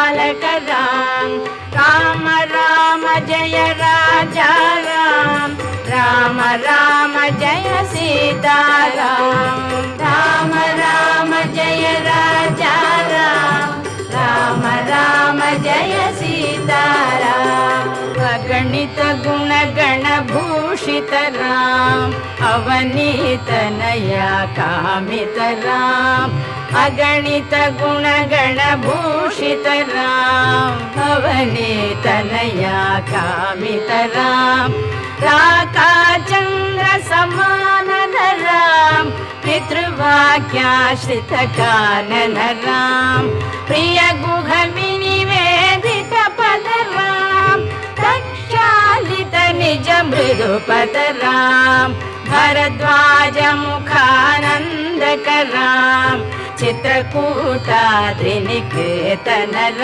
बालक राम राम राम जय राजा राम राम राम जय सीता राम राम राम जय राजा राम राम राम जय सीता राम अगणित गुण गण भूषित राम अवनीत नया कामित राम अगणित गुण गण भूषित राम अवनीत नया कामित राम राका चंद्र समान राम पितृवाक्याश्रित कानन राम प्रिय गुह विनिवेदित पद राम प्रक्षालित निज मृदुपद राम भरद्वाज मुखानंदक राम चित्रकूटाद्रिनिकेतन राम।